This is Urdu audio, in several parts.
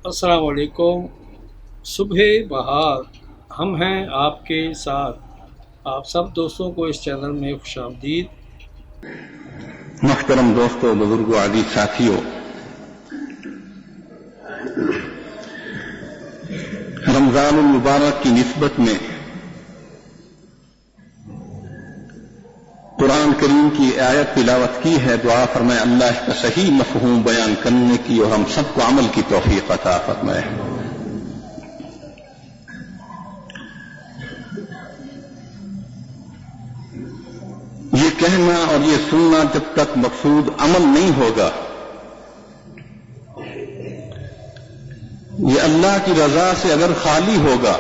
السلام علیکم۔ صبح بہار ہم ہیں آپ کے ساتھ۔ آپ سب دوستوں کو اس چینل میں خوش آمدید۔ محترم دوستوں، بزرگوں، عزیز ساتھیوں، رمضان المبارک کی نسبت میں قرآن کریم کی آیت تلاوت کی ہے۔ دعا فرمائے اللہ اس کا صحیح مفہوم بیان کرنے کی اور ہم سب کو عمل کی توفیق عطا فرمائے۔ یہ کہنا اور یہ سننا جب تک مقصود عمل نہیں ہوگا، یہ اللہ کی رضا سے اگر خالی ہوگا،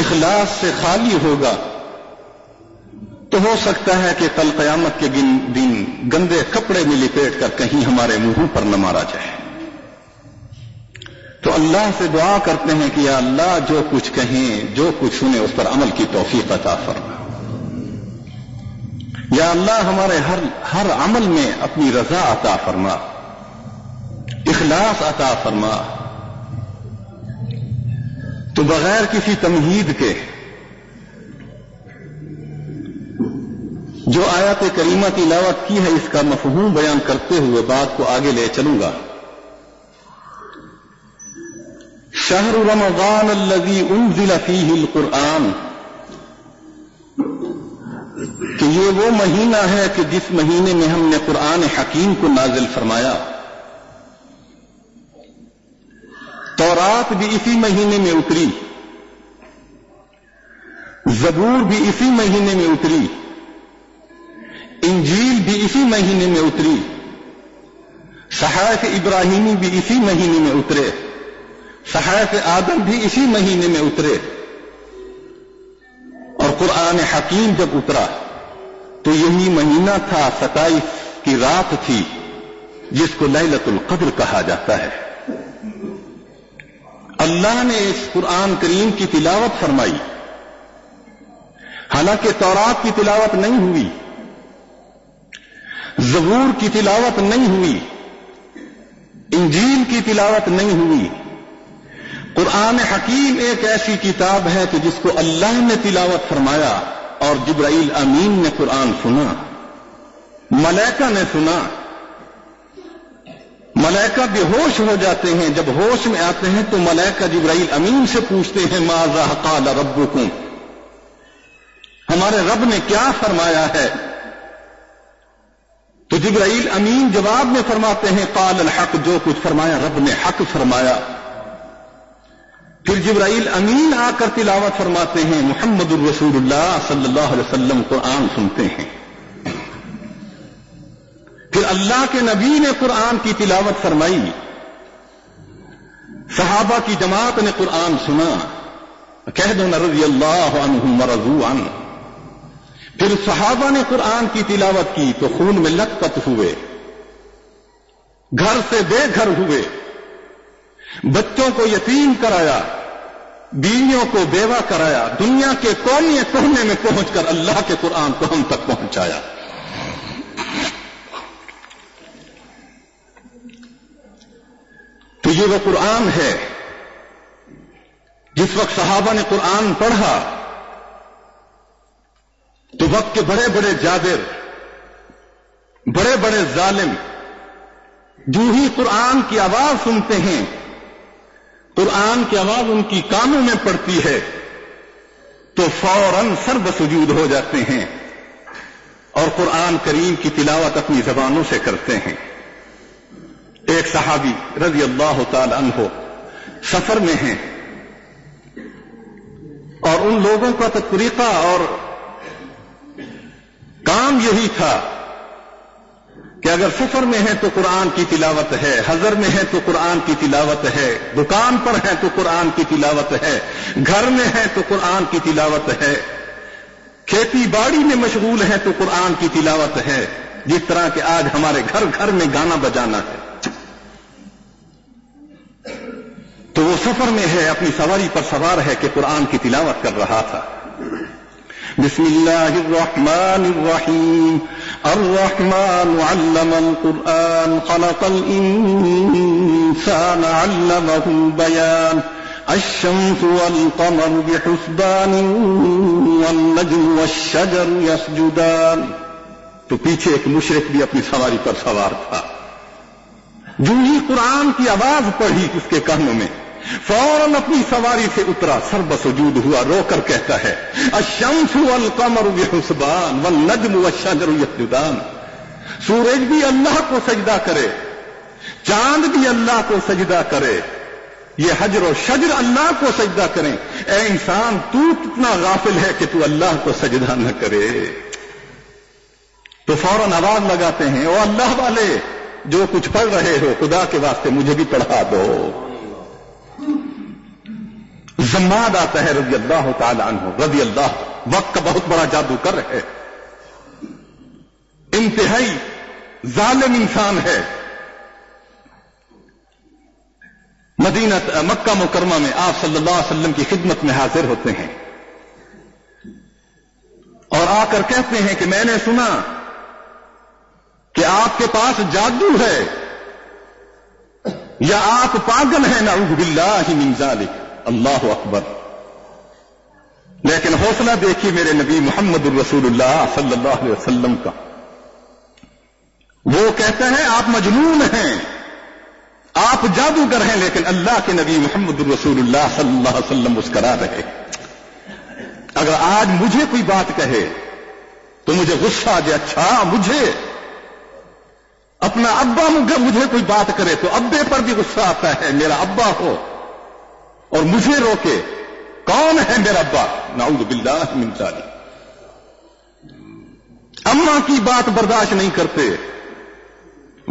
اخلاص سے خالی ہوگا، تو ہو سکتا ہے کہ کل قیامت کے دن گندے کپڑے میں لپیٹ کر کہیں ہمارے منہوں پر نہ مارا جائے۔ تو اللہ سے دعا کرتے ہیں کہ یا اللہ جو کچھ کہیں، جو کچھ سنیں، اس پر عمل کی توفیق عطا فرما۔ یا اللہ ہمارے ہر عمل میں اپنی رضا عطا فرما، اخلاص عطا فرما۔ تو بغیر کسی تمہید کے جو آیات کریمہ تلاوت کی ہے، اس کا مفہوم بیان کرتے ہوئے بات کو آگے لے چلوں گا۔ شہر رمضان الذی انزل فیہ القرآن، کہ یہ وہ مہینہ ہے کہ جس مہینے میں ہم نے قرآن حکیم کو نازل فرمایا۔ تورات بھی اسی مہینے میں اتری، زبور بھی اسی مہینے میں اتری، انجیل بھی اسی مہینے میں اتری، صحائف ابراہیمی بھی اسی مہینے میں اترے، صحائف آدم بھی اسی مہینے میں اترے۔ اور قرآن حکیم جب اترا تو یہی مہینہ تھا، 27 کی رات تھی، جس کو لیلۃ القدر کہا جاتا ہے۔ اللہ نے اس قرآن کریم کی تلاوت فرمائی، حالانکہ تورات کی تلاوت نہیں ہوئی، زبور کی تلاوت نہیں ہوئی، انجیل کی تلاوت نہیں ہوئی۔ قرآن حکیم ایک ایسی کتاب ہے کہ جس کو اللہ نے تلاوت فرمایا اور جبرائیل امین نے قرآن سنا، ملائکہ نے سنا۔ ملائکہ بے ہوش ہو جاتے ہیں، جب ہوش میں آتے ہیں تو ملائکہ جبرائیل امین سے پوچھتے ہیں ماذا قال ربکم، ہمارے رب نے کیا فرمایا ہے؟ تو جبرائیل امین جواب میں فرماتے ہیں قال الحق، جو کچھ فرمایا رب نے حق فرمایا۔ پھر جبرائیل امین آ کر تلاوت فرماتے ہیں، محمد الرسول اللہ صلی اللہ علیہ وسلم قرآن سنتے ہیں۔ پھر اللہ کے نبی نے قرآن کی تلاوت فرمائی، صحابہ کی جماعت نے قرآن سنا، کہہ دو نا رضی اللہ عنہم ورضوا عنہ۔ پھر صحابہ نے قرآن کی تلاوت کی تو خون میں لت پت ہوئے، گھر سے بے گھر ہوئے، بچوں کو یتیم کرایا، بیویوں کو بیوہ کرایا، دنیا کے کونے کونے میں پہنچ کر اللہ کے قرآن کو ہم تک پہنچایا۔ تو یہ وہ قرآن ہے جس وقت صحابہ نے قرآن پڑھا تو وقت کے بڑے بڑے جابر، بڑے بڑے ظالم جو ہی قرآن کی آواز سنتے ہیں، قرآن کی آواز ان کی کانوں میں پڑتی ہے تو فوراً سر بسجود ہو جاتے ہیں اور قرآن کریم کی تلاوت اپنی زبانوں سے کرتے ہیں۔ ایک صحابی رضی اللہ تعالی عنہ سفر میں ہیں، اور ان لوگوں کا تو طریقہ اور کام یہی تھا کہ اگر سفر میں ہے تو قرآن کی تلاوت ہے، حضر میں ہے تو قرآن کی تلاوت ہے، دکان پر ہے تو قرآن کی تلاوت ہے، گھر میں ہے تو قرآن کی تلاوت ہے، کھیتی باڑی میں مشغول ہے تو قرآن کی تلاوت ہے، جس طرح کہ آج ہمارے گھر گھر میں گانا بجانا ہے۔ تو وہ سفر میں ہے، اپنی سواری پر سوار ہے کہ قرآن کی تلاوت کر رہا تھا۔ بسم اللہ الرحمن الرحیم، الرحمن علم القرآن خلق الانسان الإنسان علمه البيان الشمس والقمر بحسبان والنجم والشجر يسجدان. تو پیچھے ایک مشرک بھی اپنی سواری پر سوار تھا. جو ہی قرآن کی آواز پڑھی اس کے کانوں میں فوراً اپنی سواری سے اترا, سر بسجود ہوا, رو کر کہتا ہے الشمس والقمر بحسبان والنجم والشجر يسجدان. سورج بھی اللہ کو سجدہ کرے, چاند بھی اللہ کو سجدہ کرے, یہ حجر و شجر اللہ کو سجدہ کریں. اے انسان تو کتنا غافل ہے کہ تو اللہ کو سجدہ نہ کرے. تو فوراً آواز لگاتے ہیں او اللہ والے جو کچھ پڑھ رہے ہو خدا کے واسطے مجھے بھی پڑھا دو. زماد آتا ہے رضی اللہ تعالی عنہ, رضی اللہ, وقت کا بہت بڑا جادو کر رہے, انتہائی ظالم انسان ہے. مکہ مکرمہ میں آپ صلی اللہ علیہ وسلم کی خدمت میں حاضر ہوتے ہیں اور آ کر کہتے ہیں کہ میں نے سنا کہ آپ کے پاس جادو ہے یا آپ پاگل ہیں, نعوذ باللہ من ذالک. اللہ اکبر. لیکن حوصلہ دیکھیے میرے نبی محمد الرسول اللہ صلی اللہ علیہ وسلم کا. وہ کہتے ہیں آپ مجنون ہیں, آپ جادوگر ہیں, لیکن اللہ کے نبی محمد الرسول اللہ صلی اللہ علیہ وسلم مسکرا رہے. اگر آج مجھے کوئی بات کہے تو مجھے غصہ آ جائے, اچھا مجھے اپنا ابا مجھے کوئی بات کرے تو ابے پر بھی غصہ آتا ہے, میرا ابا ہو اور مجھے روکے, کون ہے میرا ابا؟ نعوذ باللہ من ذالک. اماں کی بات برداشت نہیں کرتے,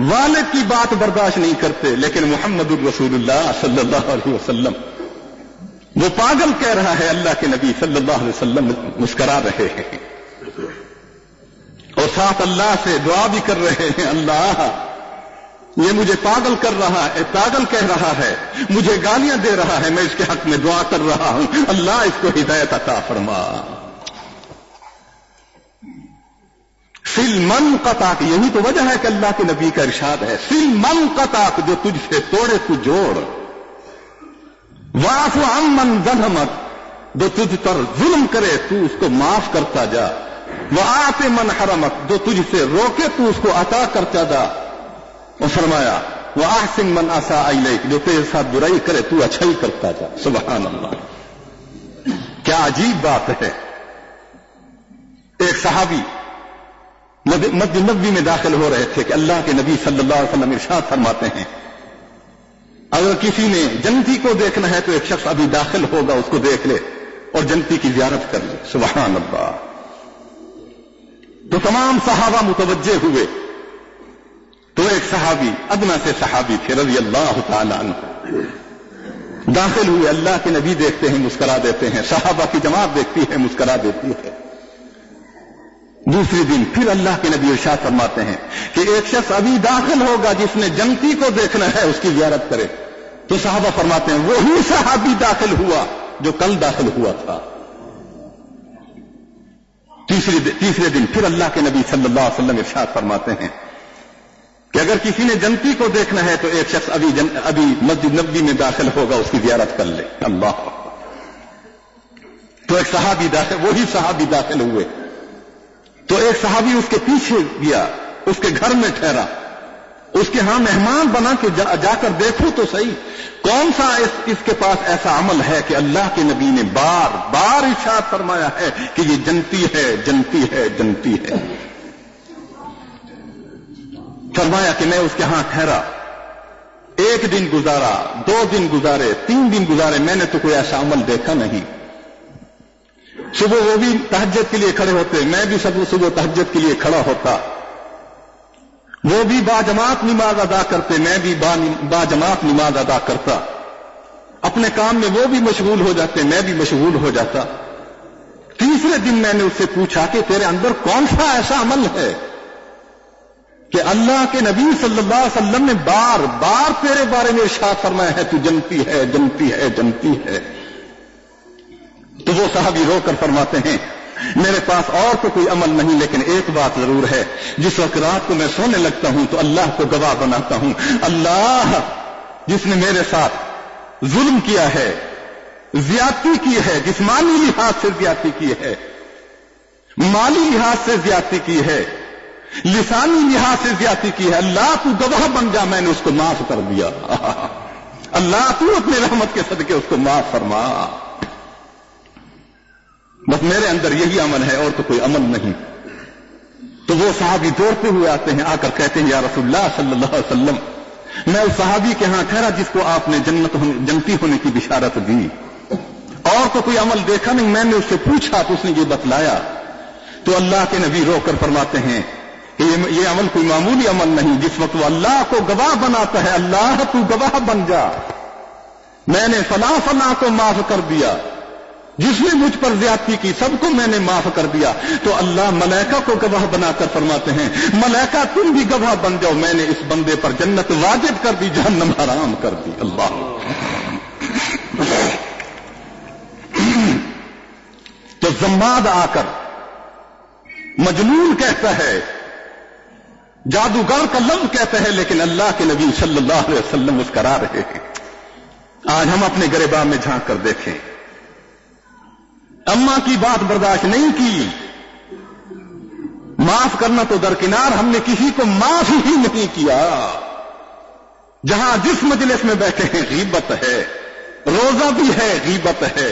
والد کی بات برداشت نہیں کرتے, لیکن محمد الرسول اللہ صلی اللہ علیہ وسلم وہ پاگل کہہ رہا ہے, اللہ کے نبی صلی اللہ علیہ وسلم مسکرا رہے ہیں اور ساتھ اللہ سے دعا بھی کر رہے ہیں, اللہ یہ مجھے پاگل کر رہا ہے, پاگل کہہ رہا ہے, مجھے گالیاں دے رہا ہے, میں اس کے حق میں دعا کر رہا ہوں, اللہ اس کو ہدایت عطا فرما. سل من قطع, یہی تو وجہ ہے کہ اللہ کے نبی کا ارشاد ہے سل من قطع, جو تجھ سے توڑے تو جوڑ. واعف عمن ظلمک, جو تجھ پر ظلم کرے تو اس کو معاف کرتا جا. وآت من حرمک, جو تجھ سے روکے تو اس کو عطا کرتا جا. اور فرمایا وأحسن من اساء الیک, جو تیرے ساتھ برائی کرے تو اچھائی کرتا جا. سبحان اللہ, کیا عجیب بات ہے. ایک صحابی مسجد نبوی میں داخل ہو رہے تھے کہ اللہ کے نبی صلی اللہ علیہ وسلم ارشاد فرماتے ہیں اگر کسی نے جنتی کو دیکھنا ہے تو ایک شخص ابھی داخل ہوگا, اس کو دیکھ لے اور جنتی کی زیارت کر لے. سبحان اللہ. تو تمام صحابہ متوجہ ہوئے. تو ایک صحابی, ادنا سے صحابی تھے رضی اللہ تعالی عنہ, داخل ہوئے. اللہ کے نبی دیکھتے ہیں مسکرا دیتے ہیں, صحابہ کی جماعت دیکھتی ہے مسکرا دیتی ہے. دوسرے دن پھر اللہ کے نبی ارشاد فرماتے ہیں کہ ایک شخص ابھی داخل ہوگا جس نے جنتی کو دیکھنا ہے اس کی زیارت کرے. تو صحابہ فرماتے ہیں وہی صحابی داخل ہوا جو کل داخل ہوا تھا. تیسرے دن پھر اللہ کے نبی صلی اللہ علیہ وسلم ارشاد فرماتے ہیں کہ اگر کسی نے جنتی کو دیکھنا ہے تو ایک شخص ابھی مسجد نبوی میں داخل ہوگا, اس کی زیارت کر لے. اللہ. تو ایک صحابی داخل, وہی صحابی داخل ہوئے. تو ایک صحابی اس کے پیچھے گیا, اس کے گھر میں ٹھہرا, اس کے ہاں مہمان بنا کے جا کر دیکھو تو صحیح کون سا اس کے پاس ایسا عمل ہے کہ اللہ کے نبی نے بار بار ارشاد فرمایا ہے کہ یہ جنتی ہے, جنتی ہے, جنتی ہے. فرمایا کہ میں اس کے ہاں ٹھہرا, ایک دن گزارا, 2 دن گزارے, 3 دن گزارے, میں نے تو کوئی ایسا عمل دیکھا نہیں. صبح وہ بھی تہجد کے لیے کھڑے ہوتے, میں بھی صبح تہجد کے لیے کھڑا ہوتا. وہ بھی باجماعت نماز ادا کرتے, میں بھی باجماعت نماز ادا کرتا. اپنے کام میں وہ بھی مشغول ہو جاتے, میں بھی مشغول ہو جاتا. تیسرے دن میں نے اس سے پوچھا کہ تیرے اندر کون سا ایسا عمل ہے کہ اللہ کے نبی صلی اللہ علیہ وسلم نے بار بار تیرے بارے میں ارشاد فرمایا ہے تو جنتی ہے, جنتی ہے, جنتی ہے. تو وہ صحابی رو کر فرماتے ہیں میرے پاس اور تو کوئی عمل نہیں, لیکن ایک بات ضرور ہے, جس وقت رات کو میں سونے لگتا ہوں تو اللہ کو گواہ بناتا ہوں, اللہ جس نے میرے ساتھ ظلم کیا ہے، زیادتی کی ہے، جسمانی لحاظ سے زیادتی کی ہے، مالی لحاظ سے زیادتی کی ہے، لسانی لحاظ سے زیادتی کی ہے، اللہ تو گواہ بن جا، میں نے اس کو معاف کر دیا۔ اللہ تو اپنے رحمت کے صدقے اس کو معاف فرما۔ بس میرے اندر یہی عمل ہے اور تو کوئی عمل نہیں۔ تو وہ صحابی دوڑتے ہوئے آتے ہیں، آ کر کہتے ہیں یا رسول اللہ صلی اللہ علیہ وسلم، میں اس صحابی کے ہاں ٹھہرا جس کو آپ نے جنتی ہونے کی بشارت دی، اور تو کوئی عمل دیکھا نہیں، میں نے اس سے پوچھا تو اس نے یہ بتلایا۔ تو اللہ کے نبی رو کر فرماتے ہیں کہ یہ عمل کوئی معمولی عمل نہیں۔ جس وقت وہ اللہ کو گواہ بناتا ہے، اللہ تو گواہ بن جا، میں نے فلاں فلاں کو معاف کر دیا، جس نے مجھ پر زیادتی کی سب کو میں نے معاف کر دیا، تو اللہ ملائکہ کو گواہ بنا کر فرماتے ہیں ملائکہ تم بھی گواہ بن جاؤ، میں نے اس بندے پر جنت واجب کر دی، جہنم حرام کر دی۔ اللہ تو زماد آ کر مجنون کہتا ہے، جادوگر کا لفظ کہتا ہے، لیکن اللہ کے نبی صلی اللہ علیہ وسلم مسکرا رہے ہیں۔ آج ہم اپنے گریباں میں جھانک کر دیکھیں، اماں کی بات برداشت نہیں کی، معاف کرنا تو درکنار، ہم نے کسی کو معاف ہی نہیں کیا۔ جہاں جس مجلس میں بیٹھے ہیں غیبت ہے، روزہ بھی ہے غیبت ہے،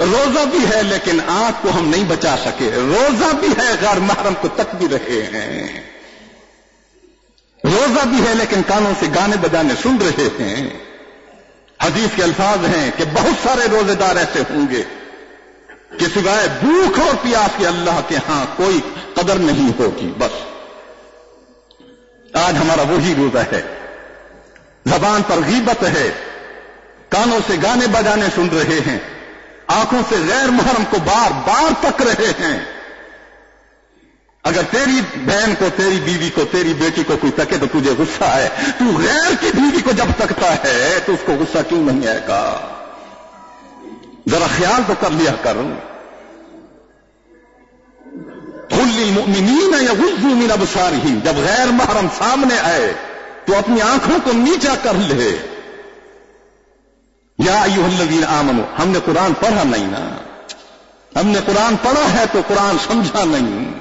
روزہ بھی ہے لیکن آنکھ کو ہم نہیں بچا سکے، روزہ بھی ہے غیر محرم کو تک بھی رہے ہیں، روزہ بھی ہے لیکن کانوں سے گانے بجانے سن رہے ہیں۔ حدیث کے الفاظ ہیں کہ بہت سارے روزے دار ایسے ہوں گے کہ سوائے بھوک اور پیاس کے اللہ کے ہاں کوئی قدر نہیں ہوگی۔ بس آج ہمارا وہی روزہ ہے، زبان پر غیبت ہے، کانوں سے گانے بجانے سن رہے ہیں، آنکھوں سے غیر محرم کو بار بار تک رہے ہیں۔ اگر تیری بہن کو، تیری بیوی کو، تیری بیٹی کو کوئی تکے تو تجھے غصہ ہے، تو غیر کی بیوی کو جب تکتا ہے تو اس کو غصہ کیوں نہیں آئے گا؟ ذرا خیال تو کر لیا کر۔ قل للمؤمنین یغضوا من ابصارہم، جب غیر محرم سامنے آئے تو اپنی آنکھوں کو نیچا کر لے۔ یا ایھا الذین آمنوا، ہم نے قرآن پڑھا نہیں نا، ہم نے قرآن پڑھا ہے تو قرآن سمجھا نہیں،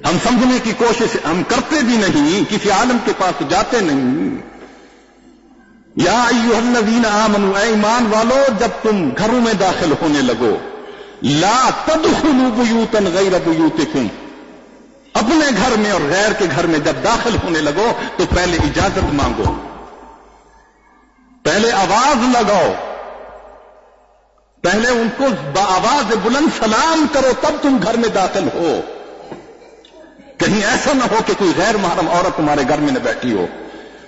ہم سمجھنے کی کوشش ہم کرتے بھی نہیں، کسی عالم کے پاس جاتے نہیں۔ یا ایھا الذین آمنوا، اے ایمان والو، جب تم گھروں میں داخل ہونے لگو، لا تدخلوا بیوتا غیر بیوتکم، اپنے گھر میں اور غیر کے گھر میں جب داخل ہونے لگو تو پہلے اجازت مانگو، پہلے آواز لگاؤ، پہلے ان کو بآواز بلند سلام کرو، تب تم گھر میں داخل ہو۔ کہیں ایسا نہ ہو کہ کوئی غیر محرم عورت تمہارے گھر میں نہ بیٹھی ہو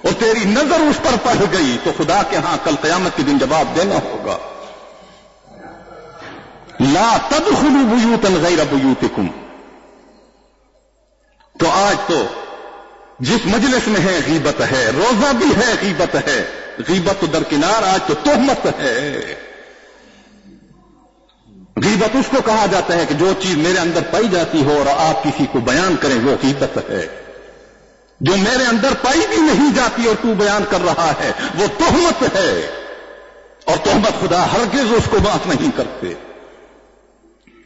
اور تیری نظر اس پر پڑ گئی تو خدا کے ہاں کل قیامت کے دن جواب دینا ہوگا۔ لا تدخلوا بیوتا غیر بیوتکم۔ تو آج تو جس مجلس میں ہے غیبت ہے، روزہ بھی ہے غیبت ہے، غیبت تو درکنار، آج تو تہمت ہے۔ غیبت اس کو کہا جاتا ہے کہ جو چیز میرے اندر پائی جاتی ہو اور آپ کسی کو بیان کریں، وہ غیبت ہے۔ جو میرے اندر پائی بھی نہیں جاتی اور تو بیان کر رہا ہے، وہ تہمت ہے، اور تہمت خدا ہرگز اس کو معاف نہیں کرتے۔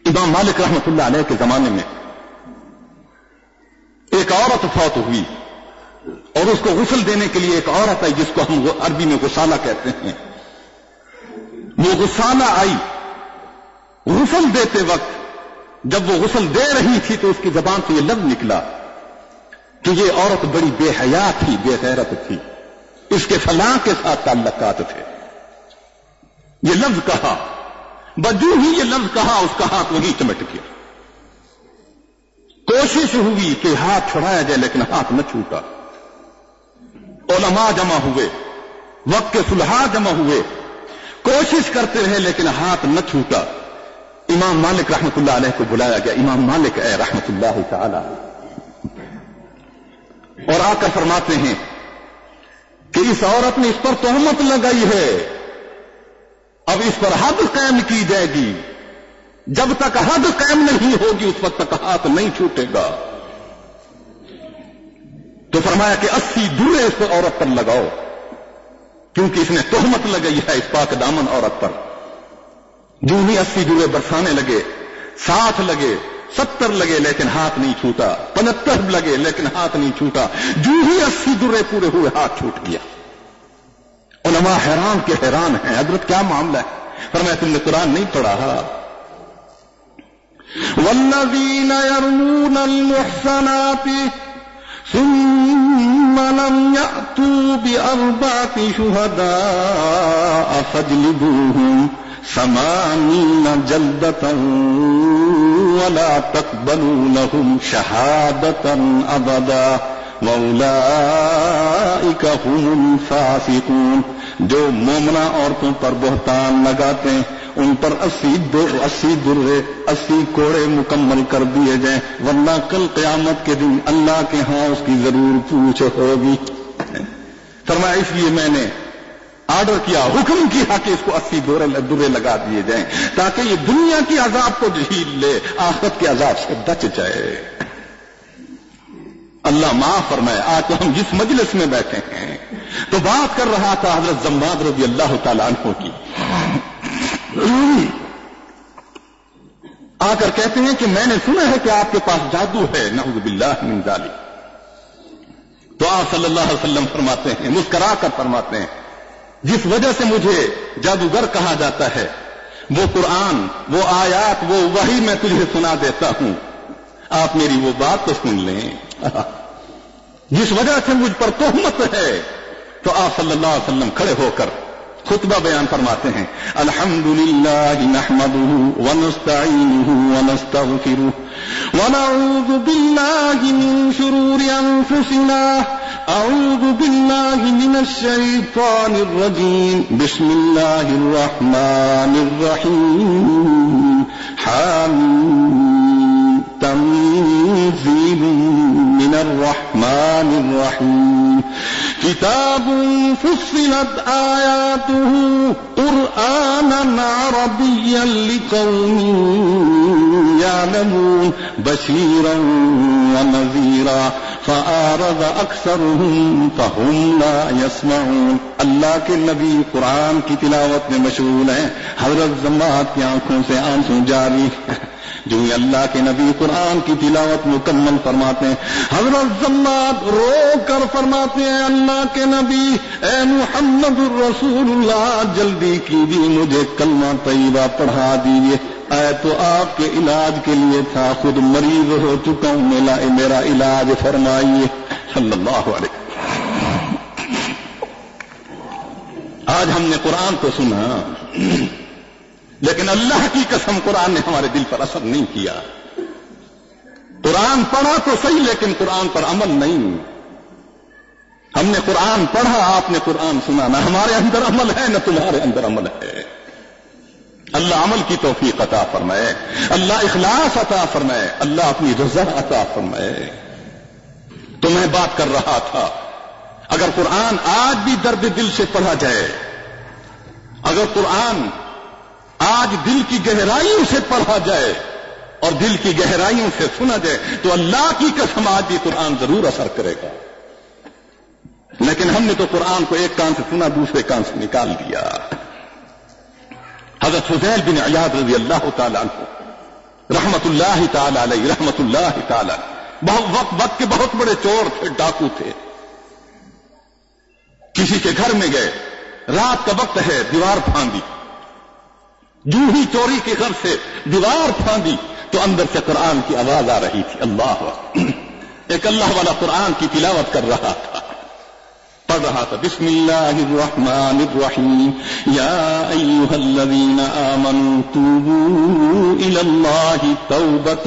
امام مالک رحمۃ اللہ علیہ کے زمانے میں ایک عورت فوت ہوئی اور اس کو غسل دینے کے لیے ایک عورت آئی جس کو ہم عربی میں غسالہ کہتے ہیں۔ وہ غسالہ آئی، غسل دیتے وقت جب وہ غسل دے رہی تھی تو اس کی زبان سے یہ لفظ نکلا کہ یہ عورت بڑی بے حیا تھی، بے غیرت تھی، اس کے فلاں کے ساتھ تعلقات تھے۔ یہ لفظ کہا، بدو ہی یہ لفظ کہا، اس کا ہاتھ وہیں چمٹ گیا۔ کوشش ہوئی کہ ہاتھ چھڑایا جائے لیکن ہاتھ نہ چھوٹا۔ علماء جمع ہوئے، وقت کے صلحاء جمع ہوئے، کوشش کرتے رہے لیکن ہاتھ نہ چھوٹا۔ امام مالک رحمت اللہ علیہ کو بلایا گیا، امام مالک اے رحمت اللہ تعالی، اور آ کر فرماتے ہیں کہ اس عورت نے اس پر تہمت لگائی ہے، اب اس پر حد قائم کی جائے گی، جب تک حد قائم نہیں ہوگی اس وقت تک ہاتھ نہیں چھوٹے گا۔ تو فرمایا کہ 80 درے اس پر عورت پر لگاؤ، کیونکہ اس نے تہمت لگائی ہے اس پاک دامن عورت پر۔ جو ہی 80 درے برسانے لگے، 60 لگے، 70 لگے لیکن ہاتھ نہیں چھوٹا، 75 لگے لیکن ہاتھ نہیں چھوٹا۔ جو ہی 80 درے پورے ہوئے ہاتھ چھوٹ گیا۔ علماء حیران کے حیران ہیں، حضرت کیا معاملہ ہے؟ فرمایا تم نے قرآن نہیں پڑھا؟ والذین یرمون المحصنات ثم لم یأتوا بأربعة شہداء فاجلدوہم 80 جلدة ولا تقبلوا لهم شهادة أبدا وأولئك هم الفاسقون۔ جو مومنہ عورتوں پر بہتان لگاتے ہیں ان پر 80 درے 80 کوڑے مکمل کر دیے جائیں، ورنہ کل قیامت کے دن اللہ کے ہاں اس کی ضرور پوچھ ہوگی۔ فرمایا اس لیے میں نے آرڈر کیا، حکم کیا کہ اس کو 80 درے لگا دیے جائیں تاکہ یہ دنیا کی عذاب کو جھیل لے، آخرت کے عذاب سے بچ جائے۔ اللہ معاف فرمائے۔ آج تو ہم جس مجلس میں بیٹھے ہیں تو بات کر رہا تھا حضرت زماد رضی اللہ تعالیٰ عنہ کی، آ کر کہتے ہیں کہ میں نے سنا ہے کہ آپ کے پاس جادو ہے، نعوذ باللہ من ذالک۔ تو آپ صلی اللہ علیہ وسلم فرماتے ہیں، مسکرا کر فرماتے ہیں، جس وجہ سے مجھے جادوگر کہا جاتا ہے وہ قرآن، وہ آیات، وہ وحی میں تجھے سنا دیتا ہوں، آپ میری وہ بات تو سن لیں۔ جس وجہ سے مجھ پر تہمت ہے، تو آپ صلی اللہ علیہ وسلم کھڑے ہو کر خطبہ بیان فرماتے ہیں، الحمدللہ نحمدہ ونستعینہ ونستغفرہ ونعوذ باللہ من شرور انفسنا اعوذ باللہ من الشیطان الرجیم بسم اللہ الرحمن الرحیم حامیم تنزیل من الرحمن الرحیم کتاب فصلت آیاته قرآنا عربیا لقوم یعلمون بشیرا ونذیرا فأعرض أكثرهم فهم لا يسمعون۔ اللہ کے نبی قرآن کی تلاوت میں مشغول ہیں، حضرت زماد کی آنکھوں سے آنسو جاری۔ جو اللہ کے نبی قرآن کی تلاوت مکمل فرماتے ہیں، حضرت زماد رو کر فرماتے ہیں، اللہ کے نبی اے محمد الرسول اللہ جلدی کیجیے، مجھے کلمہ طیبہ پڑھا دیجیے۔ اے تو آپ کے علاج کے لیے تھا، خود مریض ہو چکا ہوں، میرا علاج فرمائیے صلی اللہ علیہ وسلم۔ آج ہم نے قرآن تو سنا لیکن اللہ کی قسم قرآن نے ہمارے دل پر اثر نہیں کیا۔ قرآن پڑھا تو صحیح لیکن قرآن پر عمل نہیں۔ ہم نے قرآن پڑھا، آپ نے قرآن سنا، نہ ہمارے اندر عمل ہے نہ تمہارے اندر عمل ہے۔ اللہ عمل کی توفیق عطا فرمائے، اللہ اخلاص عطا فرمائے، اللہ اپنی رضا عطا فرمائے۔ تو میں بات کر رہا تھا، اگر قرآن آج بھی درد دل سے پڑھا جائے، اگر قرآن آج دل کی گہرائیوں سے پڑھا جائے اور دل کی گہرائیوں سے سنا جائے تو اللہ کی قسم آج بھی قرآن ضرور اثر کرے گا۔ لیکن ہم نے تو قرآن کو ایک کان سے سنا دوسرے کان سے نکال دیا۔ حضرت فضیل بن عیاض رضی اللہ تعالی عنہ رحمت اللہ تعالی علیہ، رحمت اللہ تعالی بہت وقت کے بہت بڑے چور تھے، ڈاکو تھے۔ کسی کے گھر میں گئے، رات کا وقت ہے، دیوار پھاندی، جو ہی چوری کے گھر سے دیوار پھاندی تو اندر سے قرآن کی آواز آ رہی تھی، اللہ ایک اللہ والا قرآن کی تلاوت کر رہا تھا، پڑھ رہا تھا، بسم اللہ الرحمن الرحیم یا ایھا الذین آمنوا توبوا الی اللہ توبۃ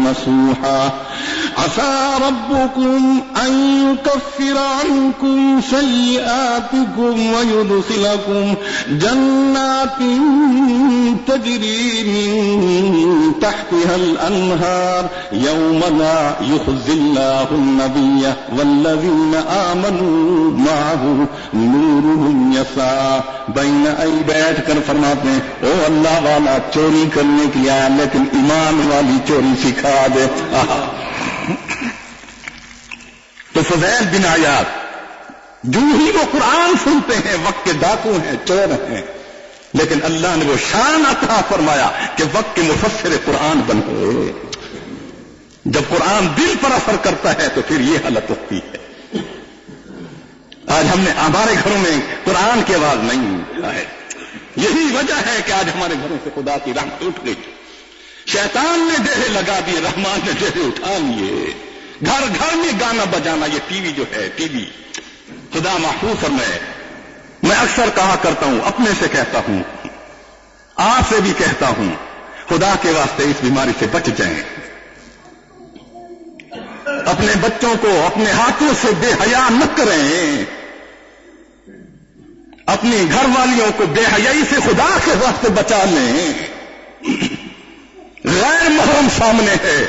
نصوحا عسى ربكم أن يكفر عنكم سيئاتكم ويدخلكم جنات تجري من تحتها الأنهار يوم لا يخزي الله النبي والذين آمنوا معه نورهم يسعى بين أيديهم۔ بیٹھ کر فرماتے ہیں، او اللہ والا چوری کرنے کی آیا لیکن ایمان والی چوری سکھا دے۔ فضیل بن عیاض جو ہی وہ قرآن سنتے ہیں وقت کے ڈاکو ہیں، چور ہیں، لیکن اللہ نے وہ شان عطا فرمایا کہ وقت کے مفسر قرآن بنے۔ جب قرآن دل پر اثر کرتا ہے تو پھر یہ حالت ہوتی ہے۔ آج ہم نے ہمارے گھروں میں قرآن کی آواز نہیں ہے، یہی وجہ ہے کہ آج ہمارے گھروں سے خدا کی رحمت اٹھ گئی۔ شیطان نے ڈیرے لگا دیے، رحمان نے ڈیرے اٹھا لیے۔ گھر گھر میں گانا بجانا، یہ ٹی وی جو ہے، ٹی وی خدا محفوظ فرمائے۔ میں اکثر کہا کرتا ہوں، اپنے سے کہتا ہوں، آپ سے بھی کہتا ہوں، خدا کے واسطے اس بیماری سے بچ جائیں۔ اپنے بچوں کو اپنے ہاتھوں سے بے حیا نہ کریں، اپنی گھر والیوں کو بے حیائی سے خدا کے واسطے بچا لیں۔ غیر محرم سامنے ہے،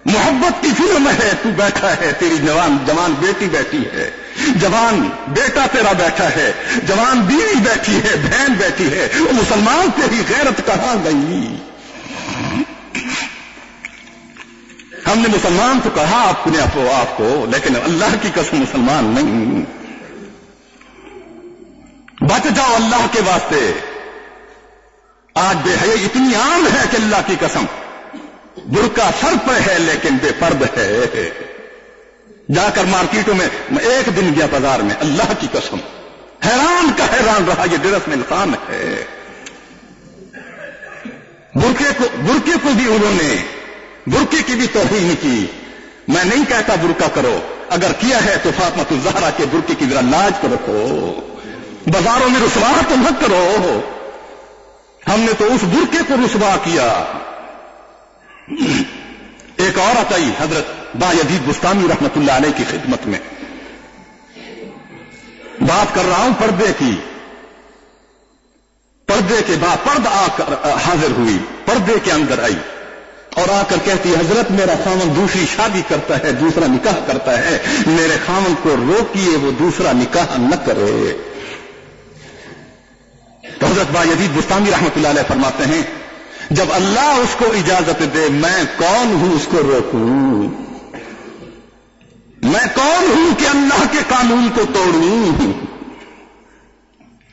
محبت کی فلم ہے، تو بیٹھا ہے، تیری جوان بیٹی بیٹھی ہے، جوان بیٹا تیرا بیٹھا ہے، جوان بیوی بیٹھی ہے، بہن بیٹھی ہے، وہ مسلمان تیری غیرت کہاں گئی؟ ہم نے مسلمان تو کہا اپنے آپ کو، لیکن اللہ کی قسم مسلمان نہیں۔ بچ جاؤ اللہ کے واسطے۔ آج بے حیائی اتنی عام ہے کہ اللہ کی قسم برقع سر پہ ہے لیکن بے پرد ہے۔ جا کر مارکیٹوں میں ایک دن گیا بازار میں، اللہ کی قسم حیران کا حیران رہا، یہ ڈرس میں الزام ہے۔ برقعے کو بھی انہوں نے برقعے کی بھی توہین کی۔ میں نہیں کہتا برقع کرو، اگر کیا ہے تو فاطمہ الزہرا کے برقعے کی ذرا لاج کو رکھو، بازاروں میں رسوا تو مت کرو۔ ہم نے تو اس برقعے کو رسوا کیا۔ ایک عورت آئی حضرت بایزید بستامی رحمت اللہ علیہ کی خدمت میں، بات کر رہا ہوں پردے کی، پردے کے بعد پرد آ کر حاضر ہوئی، پردے کے اندر آئی اور آ کر کہتی، حضرت میرا خاوند دوسری شادی کرتا ہے، دوسرا نکاح کرتا ہے، میرے خاوند کو روکیے وہ دوسرا نکاح نہ کرے۔ تو حضرت بایزید بستامی رحمت اللہ علیہ فرماتے ہیں، جب اللہ اس کو اجازت دے میں کون ہوں اس کو روکوں؟ میں کون ہوں کہ اللہ کے قانون کو توڑوں؟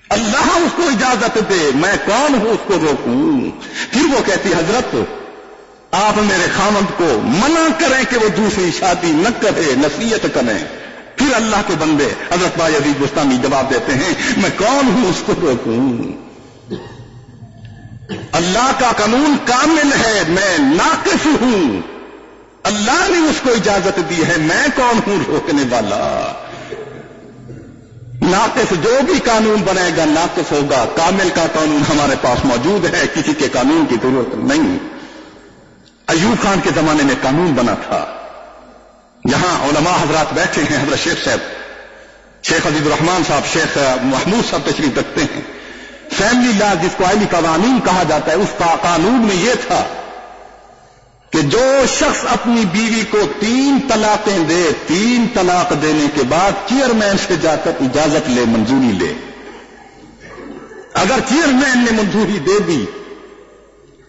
اللہ اس کو اجازت دے، میں کون ہوں اس کو روکوں؟ پھر وہ کہتی، حضرت آپ میرے خاوند کو منع کریں کہ وہ دوسری شادی نہ کرے، نصیحت کریں۔ پھر اللہ کے بندے حضرت بایزید بستامی جواب دیتے ہیں، میں کون ہوں اس کو روکوں؟ اللہ کا قانون کامل ہے، میں ناقص ہوں، اللہ نے اس کو اجازت دی ہے، میں کون ہوں روکنے والا؟ ناقص جو بھی قانون بنے گا ناقص ہوگا، کامل کا قانون ہمارے پاس موجود ہے، کسی کے قانون کی ضرورت نہیں۔ ایوب خان کے زمانے میں قانون بنا تھا، یہاں علماء حضرات بیٹھے ہیں، حضرت شیخ صاحب، شیخ عزیز الرحمان صاحب، شیخ محمود صاحب تشریف رکھتے ہیں۔ فیملی لا جس کو آئلی قوانین کہا جاتا ہے، اس قانون میں یہ تھا کہ جو شخص اپنی بیوی کو 3 طلاقیں دے، 3 طلاق دینے کے بعد چیئرمین سے جا کر اجازت لے، منظوری لے۔ اگر چیئرمین نے منظوری دے دی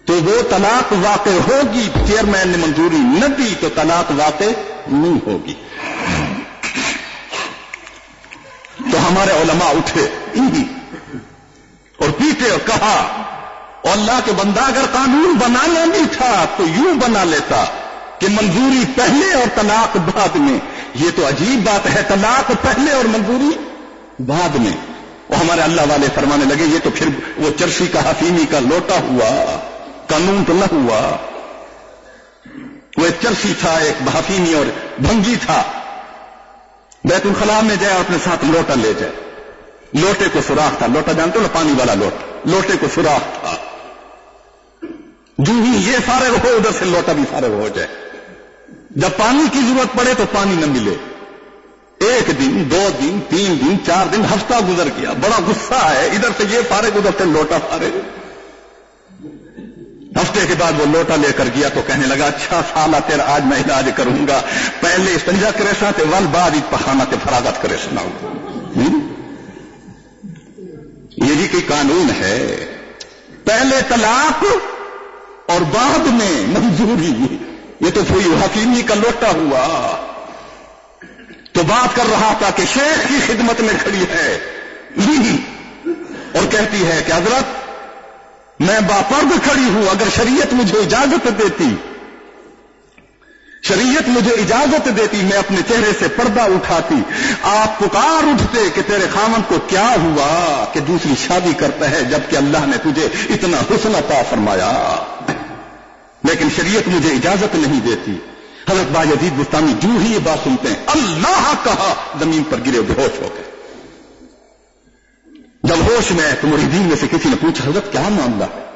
تو وہ طلاق واقع ہوگی، چیئرمین نے منظوری نہ دی تو طلاق واقع نہیں ہوگی۔ تو ہمارے علماء اٹھے اور پیٹے اور کہا، اور اللہ کے بندہ اگر قانون بنانا بھی تھا تو یوں بنا لیتا کہ منظوری پہلے اور طلاق بعد میں۔ یہ تو عجیب بات ہے، طلاق پہلے اور منظوری بعد میں۔ اور ہمارے اللہ والے فرمانے لگے، یہ تو پھر وہ چرسی کا حفیمی کا لوٹا ہوا، قانون تو نہ ہوا۔ وہ ایک چرسی تھا، ایک حفیمی اور بھنگی تھا، بیت الخلاء میں جائے اور اپنے ساتھ لوٹا لے جائے، لوٹے کو سوراخ تھا، لوٹا جانتے ہو نا، پانی والا لوٹا، لوٹے کو سوراخ تھا، جو ہی یہ فارغ ہو ادھر سے لوٹا بھی فارغ ہو جائے۔ جب پانی کی ضرورت پڑے تو پانی نہ ملے، 1 دن 2 دن 3 دن 4 دن، ہفتہ گزر گیا، بڑا غصہ ہے، ادھر سے یہ فارغ ادھر سے لوٹا فارغ۔ ہفتے کے بعد وہ لوٹا لے کر گیا تو کہنے لگا، اچھا سالہ تیرا آج میں علاج کروں گا، پہلے استنجا کرے سا تے ول بعد پخانا تے فراغت کرے سناؤں۔ یہی کوئی قانون ہے؟ پہلے طلاق اور بعد میں منظوری، یہ تو کوئی حکیمی کا لوٹا ہوا۔ تو بات کر رہا تھا کہ شیخ کی خدمت میں کھڑی ہے اور کہتی ہے کہ حضرت میں باپرد کھڑی ہوں، اگر شریعت مجھے اجازت دیتی، شریعت مجھے اجازت دیتی میں اپنے چہرے سے پردہ اٹھاتی، آپ پکار اٹھتے کہ تیرے خامن کو کیا ہوا کہ دوسری شادی کرتا ہے جبکہ اللہ نے تجھے اتنا حسن عطا فرمایا، لیکن شریعت مجھے اجازت نہیں دیتی۔ حضرت بایزید بستانی جو ہی یہ بات سنتے ہیں اللہ کہا زمین پر گرے بے ہوش ہو گئے۔ جب ہوش میں تو مریدین میں سے کسی نے پوچھا حضرت کیا معاملہ ہے؟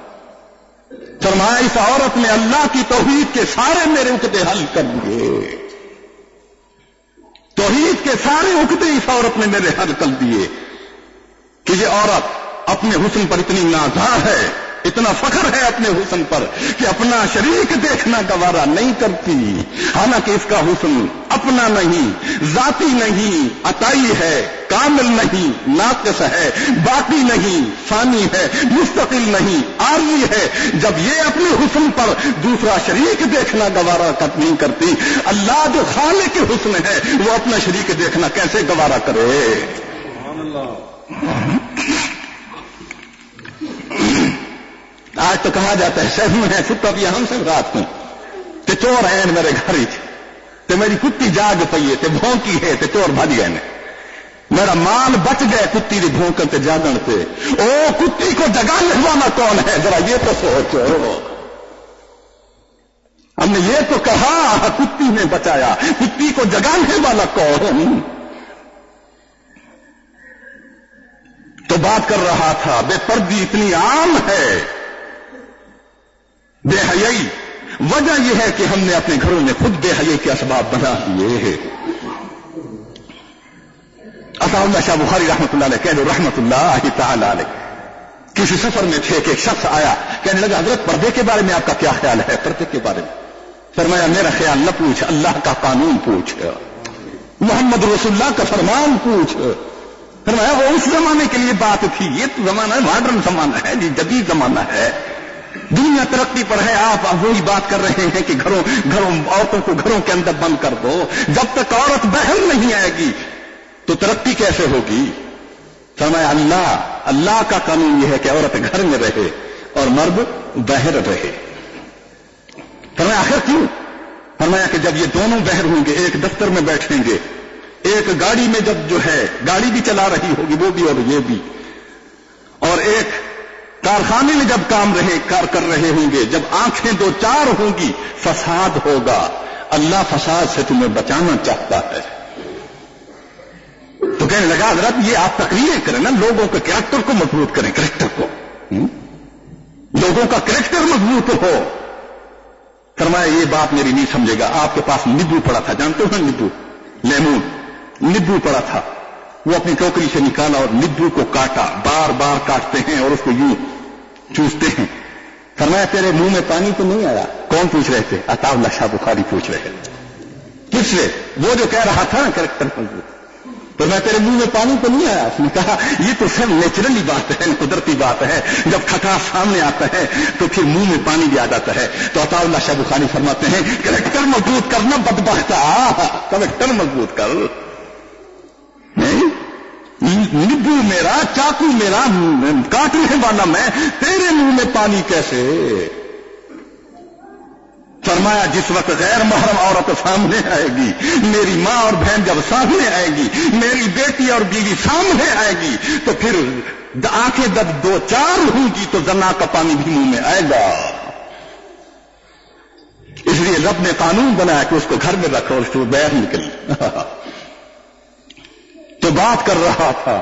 فرمایا اس عورت نے اللہ کی توحید کے سارے میرے عقدے حل کر دیے، توحید کے سارے عقدے اس عورت نے میرے حل کر دیے کہ یہ عورت اپنے حسن پر اتنی نازاں ہے، اتنا فخر ہے اپنے حسن پر کہ اپنا شریک دیکھنا گوارا نہیں کرتی، حالانکہ اس کا حسن اپنا نہیں، ذاتی نہیں، عطائی ہے، کامل نہیں، ناقص ہے، باقی نہیں، فانی ہے، مستقل نہیں، عارضی ہے۔ جب یہ اپنے حسن پر دوسرا شریک دیکھنا گوارا نہیں کرتی، اللہ جو خالق حسن ہے وہ اپنا شریک دیکھنا کیسے گوارا کرے؟ سبحان اللہ۔ آج تو کہا جاتا ہے شہر میں ہے ستا بھی ہم سے رات میں تے چور ہیں میرے گھر تے میری کتی جاگ پئی ہے تے بھونکی ہے تے چور بھج گئے نے، میرا مال بچ گئے کتی دی بھونکن تے جاگن تے۔ او کتی کو جگانے والا کون ہے ذرا یہ تو سوچو۔ ہم نے یہ تو کہا کتی نے بچایا، کتی کو جگانے والا کون؟ تو بات کر رہا تھا بے پردی اتنی عام ہے، بے حیائی وجہ یہ ہے کہ ہم نے اپنے گھروں میں خود بے حیائی کے اسباب بنا دیے ہیں۔ عطا اللہ شاہ بخاری رحمۃ اللہ علیہ کہہ دو رحمۃ اللہ تعالی علیہ، کسی سفر میں تھے کہ ایک شخص آیا کہنے لگا حضرت پردے کے بارے میں آپ کا کیا خیال ہے؟ پردے کے بارے میں فرمایا میرا خیال نہ پوچھ، اللہ کا قانون پوچھ، محمد رسول اللہ کا فرمان پوچھ۔ فرمایا وہ اس زمانے کے لیے بات تھی، یہ تو زمانہ ماڈرن زمانہ ہے، جدید زمانہ ہے، دنیا ترقی پر ہے، آپ وہی بات کر رہے ہیں کہ گھروں عورتوں کو گھروں کے اندر بند کر دو، جب تک عورت باہر نہیں آئے گی تو ترقی کیسے ہوگی؟ فرمایا اللہ کا قانون یہ ہے کہ عورت گھر میں رہے اور مرد باہر رہے۔ فرمایا آخر کیوں؟ فرمایا کہ جب یہ دونوں باہر ہوں گے، ایک دفتر میں بیٹھیں گے، ایک گاڑی میں جب جو ہے گاڑی بھی چلا رہی ہوگی وہ بھی اور یہ بھی، اور ایک کارخانے میں جب کار کر رہے ہوں گے، جب آنکھیں دو چار ہوں گی فساد ہوگا۔ اللہ فساد سے تمہیں بچانا چاہتا ہے۔ تو کہنے لگا حضرت یہ آپ تقریریں کریں نا، لوگوں کے کریکٹر کو مضبوط کریں، کریکٹر کو، لوگوں کا کریکٹر مضبوط ہو۔ فرمایا یہ بات میری نہیں سمجھے گا، آپ کے پاس نیبو پڑا تھا، جانتے ہو نیبو، لیمون، نیبو پڑا تھا، وہ اپنی ٹوکری سے نکالا اور نیبو کو کاٹا، بار بار کاٹتے ہیں اور اس کو یوں چوستے ہیں۔ فرمایا تیرے منہ میں پانی تو نہیں آیا؟ کون پوچھ رہے تھے؟ عطا اللہ شاہ بخاری پوچھ رہے تھے۔ کس سے؟ وہ جو کہہ رہا تھا نا کریکٹر مضبوط، تو میں تیرے منہ میں پانی تو نہیں آیا؟ اس نے کہا یہ تو سب نیچرلی بات ہے، قدرتی بات ہے، جب کھٹاس سامنے آتا ہے تو پھر منہ میں پانی بھی آ جاتا ہے۔ تو عطا اللہ شاہ بخاری فرماتے ہیں کریکٹر مضبوط کرنا بدبختا، کریکٹر مضبوط کر، نیبو میرا، چاقو میرا، کاٹنے والا میں، تیرے منہ میں پانی کیسے؟ فرمایا جس وقت غیر محرم عورت سامنے آئے گی، میری ماں اور بہن جب سامنے آئے گی، میری بیٹی اور بیوی سامنے آئے گی، تو پھر آنکھیں جب دو چار ہوں گی تو زنا کا پانی بھی منہ میں آئے گا۔ اس لیے رب نے قانون بنایا کہ اس کو گھر میں رکھو اور اس کو باہر نکل۔ تو بات کر رہا تھا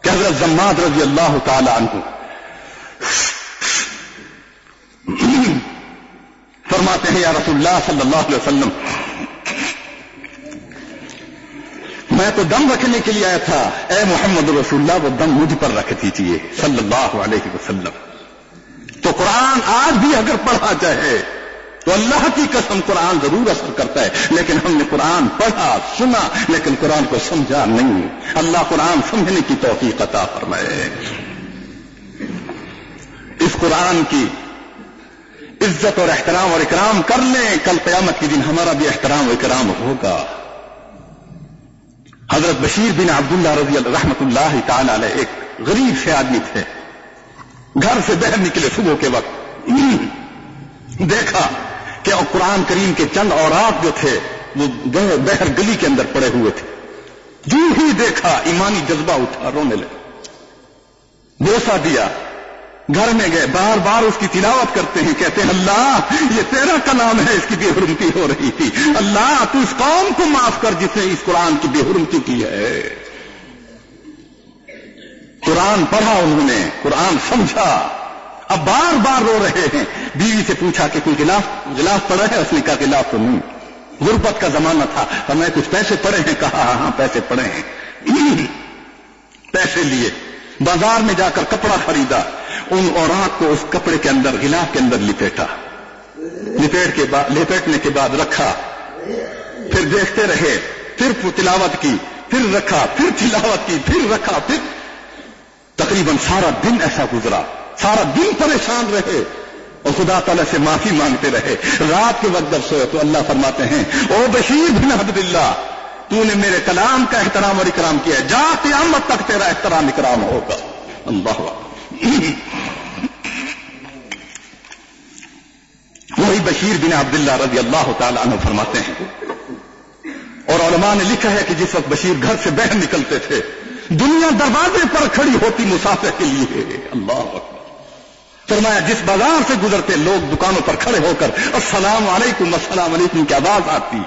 کہ حضرت زماد رضی اللہ تعالی عنہ فرماتے ہیں یا رسول اللہ صلی اللہ علیہ وسلم میں تو دم رکھنے کے لیے آیا تھا، اے محمد رسول اللہ وہ دم مجھ پر رکھ دیجیے صلی اللہ علیہ وسلم۔ تو قرآن آج بھی اگر پڑھا جائے تو اللہ کی قسم قرآن ضرور اثر کرتا ہے، لیکن ہم نے قرآن پڑھا سنا لیکن قرآن کو سمجھا نہیں۔ اللہ قرآن سمجھنے کی توفیق عطا فرمائے۔ اس قرآن کی عزت اور احترام اور اکرام کر لیں، کل قیامت کے دن ہمارا بھی احترام و اکرام ہوگا۔ حضرت بشیر بن عبداللہ رضی اللہ رحمت اللہ تعالی علیہ ایک غریب سے آدمی تھے. گھر سے باہر نکلے صبح کے وقت، دیکھا کہ قرآن کریم کے چند اوراق جو تھے وہ باہر گلی کے اندر پڑے ہوئے تھے. جو ہی دیکھا ایمانی جذبہ اٹھا، رونے لگے، بوسہ دیا. گھر میں گئے، بار بار اس کی تلاوت کرتے ہیں، کہتے ہیں اللہ یہ تیرا کلام ہے، اس کی بے حرمتی ہو رہی تھی، اللہ تو اس قوم کو معاف کر جس نے اس قرآن کی بے حرمتی کی ہے. قرآن پڑھا انہوں نے، قرآن سمجھا، اب بار بار رو رہے ہیں. بیوی سے پوچھا کہ کوئی غلاف پڑا ہے؟ اس نے کہا غلاف تو نہیں. غربت کا زمانہ تھا، ہمیں کچھ پیسے پڑے ہیں؟ کہا ہاں پیسے پڑے ہیں. پیسے لیے بازار میں جا کر کپڑا خریدا، ان اوراق کو اس کپڑے کے اندر غلاف کے اندر لپیٹا، لپیٹنے کے بعد رکھا، پھر دیکھتے رہے، پھر تلاوت کی، پھر رکھا، پھر تلاوت کی، پھر رکھا، پھر تقریباً سارا دن ایسا گزرا. سارا دن پریشان رہے اور خدا تعالیٰ سے معافی مانگتے رہے. رات کے وقت جب سوئے تو اللہ فرماتے ہیں او بشیر بن عبداللہ تو نے میرے کلام کا احترام اور اکرام کیا ہے، جا قیامت تک تیرا احترام اکرام ہوگا. اللہ وہی بشیر بن عبداللہ رضی اللہ تعالی عنہ فرماتے ہیں، اور علماء نے لکھا ہے کہ جس وقت بشیر گھر سے باہر نکلتے تھے دنیا دروازے پر کھڑی ہوتی مسافر کے لیے. اللہ اکبر. فرمایا جس بازار سے گزرتے لوگ دکانوں پر کھڑے ہو کر السلام علیکم السلام علیکم کی آواز آتی،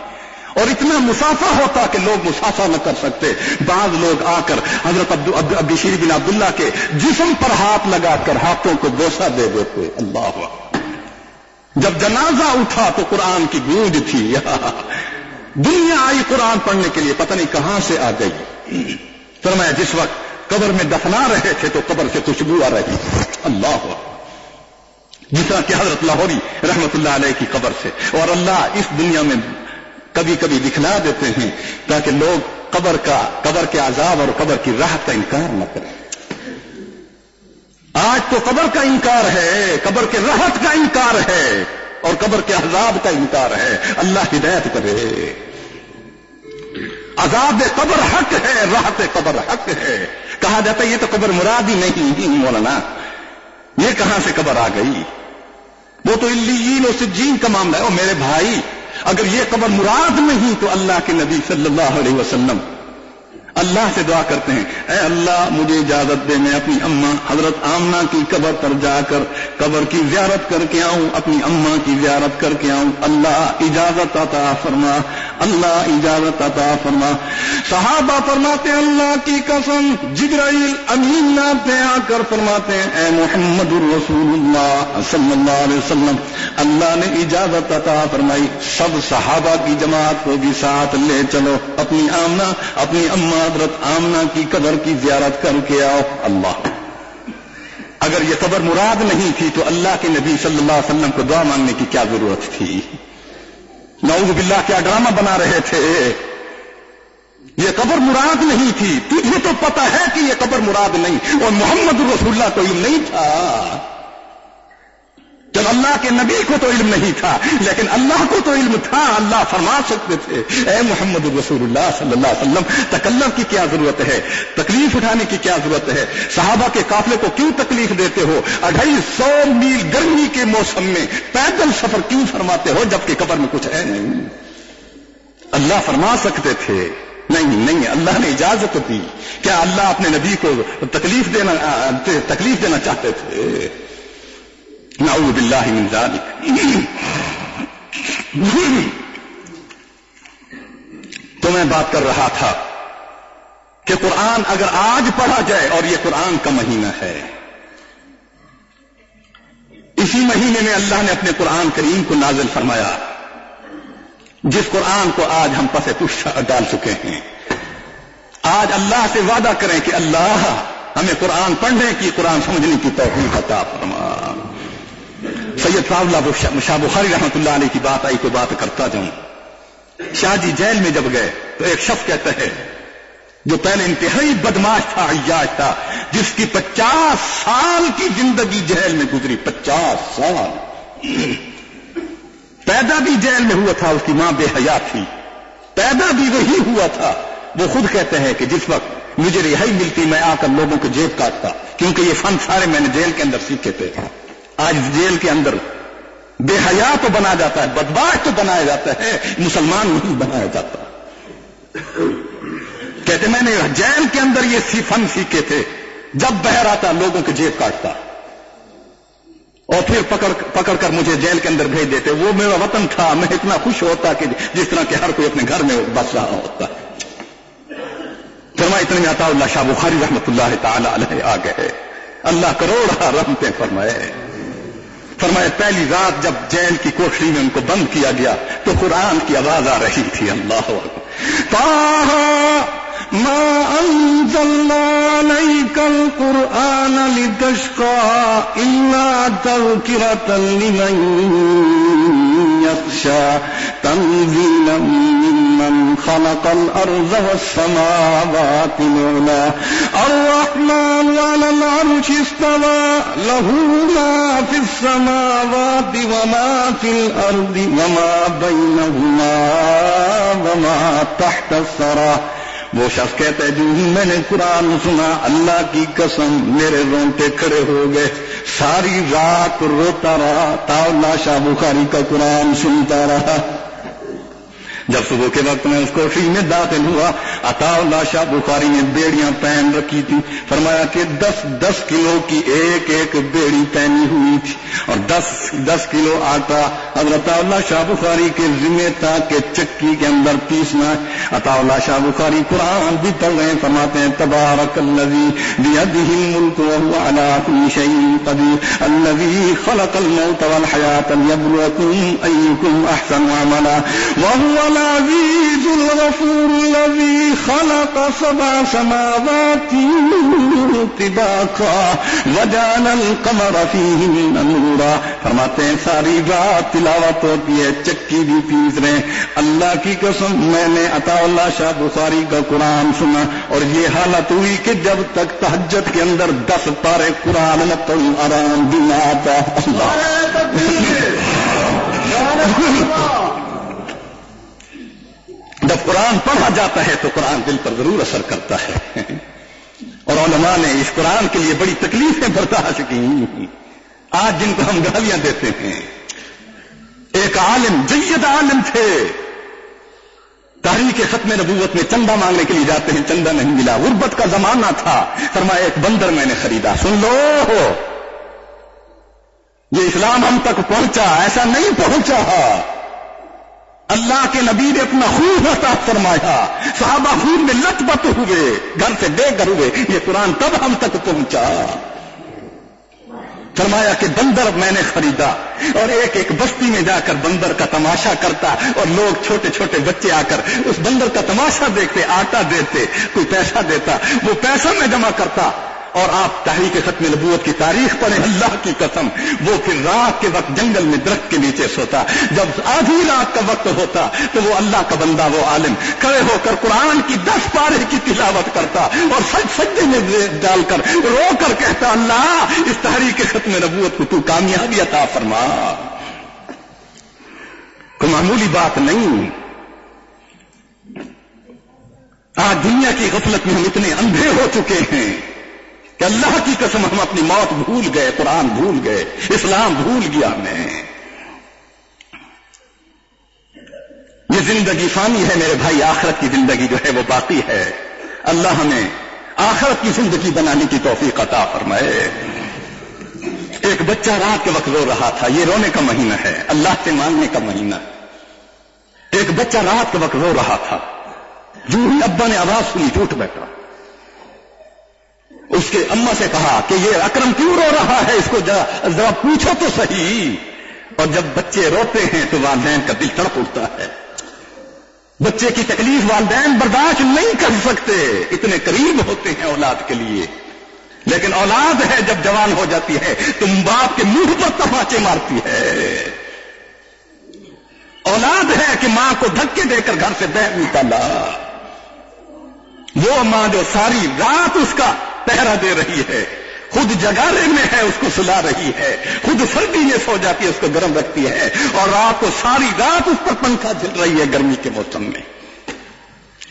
اور اتنا مسافہ ہوتا کہ لوگ مسافہ نہ کر سکتے. بعض لوگ آ کر حضرت بشیر بن عبداللہ کے جسم پر ہاتھ لگا کر ہاتھوں کو بوسہ دے دیتے. اللہ جب جنازہ اٹھا تو قرآن کی گونج تھی، دنیا آئی قرآن پڑھنے کے لیے، پتہ نہیں کہاں سے آ گئی. فرمایا جس وقت قبر میں دفنا رہے تھے تو قبر سے خوشبو آ رہی. اللہ جس طرح کہ حضرت لاہوری رحمت اللہ علیہ کی قبر سے. اور اللہ اس دنیا میں کبھی کبھی دکھلا دیتے ہیں تاکہ لوگ قبر کے عذاب اور قبر کی راحت کا انکار نہ کریں. آج تو قبر کا انکار ہے، قبر کے راحت کا انکار ہے، اور قبر کے عذاب کا انکار ہے. اللہ ہدایت کرے. عذاب قبر حق ہے، راحت قبر حق ہے. کہا جاتا ہے یہ تو قبر مراد ہی نہیں مولانا، یہ کہاں سے قبر آ گئی؟ وہ تو علیین و سجین کا معاملہ ہے. اور میرے بھائی اگر یہ قبر مراد نہیں تو اللہ کے نبی صلی اللہ علیہ وسلم اللہ سے دعا کرتے ہیں اے اللہ مجھے اجازت دے میں اپنی اماں حضرت آمنہ کی قبر پر جا کر قبر کی زیارت کر کے آؤں، اپنی اماں کی زیارت کر کے آؤں. اللہ اجازت عطا فرما، اللہ اجازت عطا فرما. صحابہ فرماتے ہیں اللہ کی قسم جبرائیل امین ناتے آ کر فرماتے ہیں اے محمد الرسول اللہ صلی اللہ علیہ وسلم اللہ نے اجازت عطا فرمائی، سب صحابہ کی جماعت کو بھی ساتھ لے چلو، اپنی آمنہ اپنی اماں حضرت آمنہ کی قبر کی زیارت کر کے آؤ. اللہ اگر یہ قبر مراد نہیں تھی تو اللہ کے نبی صلی اللہ علیہ وسلم کو دعا مانگنے کی کیا ضرورت تھی؟ نعوذ باللہ کیا ڈرامہ بنا رہے تھے؟ یہ قبر مراد نہیں تھی، تجھے تو پتا ہے کہ یہ قبر مراد نہیں، اور محمد رسول اللہ کو علم نہیں تھا. جب اللہ کے نبی کو تو علم نہیں تھا لیکن اللہ کو تو علم تھا. اللہ فرما سکتے تھے اے محمد رسول اللہ صلی اللہ علیہ وسلم تکلف کی کیا ضرورت ہے، تکلیف اٹھانے کی کیا ضرورت ہے، صحابہ کے قافلے کو کیوں تکلیف دیتے ہو، 250 میل گرمی کے موسم میں پیدل سفر کیوں فرماتے ہو جبکہ قبر میں کچھ ہے نہیں؟ اللہ فرما سکتے تھے. نہیں اللہ نے اجازت دی. کیا اللہ اپنے نبی کو تکلیف دینا چاہتے تھے؟ نعوذ باللہ من ذالک. تو میں بات کر رہا تھا کہ قرآن اگر آج پڑھا جائے، اور یہ قرآن کا مہینہ ہے، اسی مہینے میں اللہ نے اپنے قرآن کریم کو نازل فرمایا، جس قرآن کو آج ہم پس پش ڈال چکے ہیں. آج اللہ سے وعدہ کریں کہ اللہ ہمیں قرآن پڑھنے کی، قرآن سمجھنے کی توفیق عطا فرما. سید فاضلہ شاہ بخاری رحمت اللہ علیہ کی بات آئی تو بات کرتا جاؤں. شاہ جی جیل میں جب گئے تو ایک شخص کہتا ہے جو پہلے انتہائی بدماش تھا، عیاش تھا، جس کی 50 سال کی زندگی جیل میں گزری. 50 سال. پیدا بھی جیل میں ہوا تھا، اس کی ماں بے حیا تھی، پیدا بھی وہی ہوا تھا، وہ خود کہتے ہیں کہ جس وقت مجھے رہائی ملتی میں آ کر لوگوں کو جیب کاٹتا، کیونکہ یہ فن سارے میں نے جیل کے اندر سیکھے تھے. آج جیل کے اندر بے حیا تو بنا جاتا ہے، بدباش تو بنایا جاتا ہے، مسلمان نہیں بنایا جاتا. کہتے میں نے جیل کے اندر یہ فن سیکھے تھے، جب بہر آتا لوگوں کو جیب کاٹتا اور پھر پکڑ کر مجھے جیل کے اندر بھیج دیتے. وہ میرا وطن تھا، میں اتنا خوش ہوتا کہ جس طرح کہ ہر کوئی اپنے گھر میں بس رہا ہوتا ہے. فرمایا اتنے میں عطا اللہ شاہ بخاری رحمۃ اللہ تعالی علیہ آ گئے. اللہ کروڑ رحمتیں فرمائے. فرمایا پہلی رات جب جیل کی کوٹری میں ان کو بند کیا گیا تو قرآن کی آواز آ رہی تھی. اللہ اکبر. ما انزلنا عليك القرآن لتشقى إلا تذكرة لمن يخشى تنزيلا ممن خلق الأرض والسماوات العلى الرحمن على العرش استوى له ما في السماوات وما في الأرض وما بينهما وما تحت الثرى. وہ شخص کہتا ہے جو میں نے قرآن سنا اللہ کی قسم میرے رونگٹے کھڑے ہو گئے. ساری رات روتا رہا، عطاءاللہ شاہ بخاری کا قرآن سنتا رہا. جب صبح کے وقت میں اس کوٹری میں داخل ہوا، عطاءاللہ شاہ بخاری نے بیڑیاں پہن رکھی تھی. فرمایا کہ 10 کلو کی ایک بیڑی پہنی ہوئی تھی اور 10 کلو آٹا حضرت عطاءاللہ شاہ بخاری کے ذمہ تھا کہ چکی کے اندر پیسنا. عطاءاللہ شاہ بخاری قرآن بھی پڑھ رہے ہیں. فرماتے ہیں تبارک الذی بیدہ الملک وہو علی کل شیء قدیر الذی خلق الموت والحیاۃ لیبلوکم ایکم احسن عملا وہو العزیز الغفور الذی خلق 7 سماوات طباقا وجعل القمر فیہن نورا. فرماتے ہیں ساری رات تلاوت ہوتی ہے، چکی بھی پیس رہے ہیں. اللہ کی قسم میں نے عطاءاللہ شاہ بخاری کا قرآن سنا اور یہ حالت ہوئی کہ جب تک تہجد کے اندر 10 پارے قرآن نہ پڑھوں آرام بھی نہ آتا. جب قرآن پڑھا جاتا ہے تو قرآن دل پر ضرور اثر کرتا ہے. اور علماء نے اس قرآن کے لیے بڑی تکلیفیں برداشت کی. آج جن کو ہم گالیاں دیتے ہیں، ایک عالم جید عالم تھے، تحریک ختم نبوت میں چندہ مانگنے کے لیے جاتے ہیں، چندہ نہیں ملا، غربت کا زمانہ تھا. فرمایا ایک بندر میں نے خریدا. سن لو یہ اسلام ہم تک پہنچا، ایسا نہیں پہنچا. اللہ کے نبی نے اپنا خون عطا فرمایا، صحابہ خون میں لت پت ہوئے، گھر سے بے گھر ہوئے. یہ قرآن تب ہم تک پہنچا. فرمایا کہ بندر میں نے خریدا اور ایک بستی میں جا کر بندر کا تماشا کرتا اور لوگ چھوٹے چھوٹے بچے آ کر اس بندر کا تماشا دیکھتے، آٹا دیتے، کوئی پیسہ دیتا، وہ پیسہ میں جمع کرتا. اور آپ تحریک ختم نبوت کی تاریخ پڑھیں، اللہ کی قسم وہ پھر رات کے وقت جنگل میں درخت کے نیچے سوتا. جب آدھی رات کا وقت ہوتا تو وہ اللہ کا بندہ، وہ عالم کھڑے ہو کر قرآن کی 10 پارے کی تلاوت کرتا اور سجدے میں ڈال کر رو کر کہتا اللہ اس تحریک ختم نبوت کو تو کامیابی عطا فرما. کوئی معمولی بات نہیں. آج دنیا کی غفلت میں ہم اتنے اندھے ہو چکے ہیں کہ اللہ کی قسم ہم اپنی موت بھول گئے، قرآن بھول گئے، اسلام بھول گیا ہمیں. یہ زندگی فانی ہے میرے بھائی، آخرت کی زندگی جو ہے وہ باقی ہے. اللہ ہمیں آخرت کی زندگی بنانے کی توفیق عطا فرمائے. ایک بچہ رات کے وقت رو رہا تھا. یہ رونے کا مہینہ ہے، اللہ سے مانگنے کا مہینہ. ایک بچہ رات کے وقت رو رہا تھا. جو ہی ابا نے آواز سنی ٹوٹ بیٹھا. اس کے اماں سے کہا کہ یہ اکرم کیوں رو رہا ہے، اس کو ذرا پوچھو تو صحیح. اور جب بچے روتے ہیں تو والدین کا دل تڑپ اٹھتا ہے. بچے کی تکلیف والدین برداشت نہیں کر سکتے، اتنے قریب ہوتے ہیں اولاد کے لیے. لیکن اولاد ہے جب جوان ہو جاتی ہے تو باپ کے منہ پر تماچے مارتی ہے. اولاد ہے کہ ماں کو دھکے دے کر گھر سے باہر نکالا. وہ ماں جو ساری رات اس کا پہرا دے رہی ہے، خود جگانے میں ہے، اس کو سلا رہی ہے، خود سردی میں سو جاتی ہے، اس کو گرم رکھتی ہے، اور رات کو ساری رات اس پر پنکھا چل رہی ہے گرمی کے موسم میں.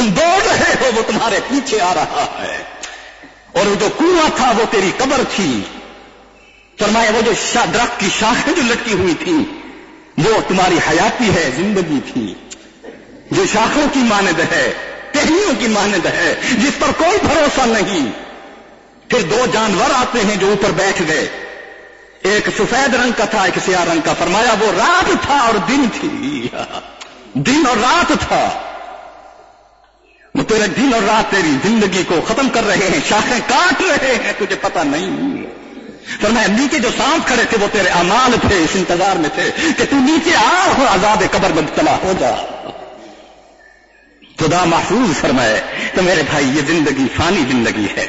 تم دوڑ رہے ہو وہ تمہارے پیچھے آ رہا ہے، اور وہ جو کنواں تھا وہ تیری قبر تھی۔ فرمایا وہ جو درخت کی شاخیں جو لٹکی ہوئی تھی وہ تمہاری حیاتی ہے، زندگی تھی، جو شاخوں کی مانند ہے، ٹہنیوں کی مانند ہے، جس پر کوئی بھروسہ نہیں۔ پھر دو جانور آتے ہیں جو اوپر بیٹھ گئے، ایک سفید رنگ کا تھا، ایک سیاہ رنگ کا۔ فرمایا وہ رات تھا اور دن تھی، دن اور رات تھا، وہ تیرے دن اور رات تیری زندگی کو ختم کر رہے ہیں، شاخیں کاٹ رہے ہیں، تجھے پتہ نہیں۔ فرمایا نیچے جو سانپ کھڑے تھے وہ تیرے اعمال تھے، اس انتظار میں تھے کہ تو نیچے آ اور عذاب قبر میں مبتلا ہو جا۔ خدا محفوظ فرمائے تو میرے بھائی یہ زندگی فانی زندگی ہے،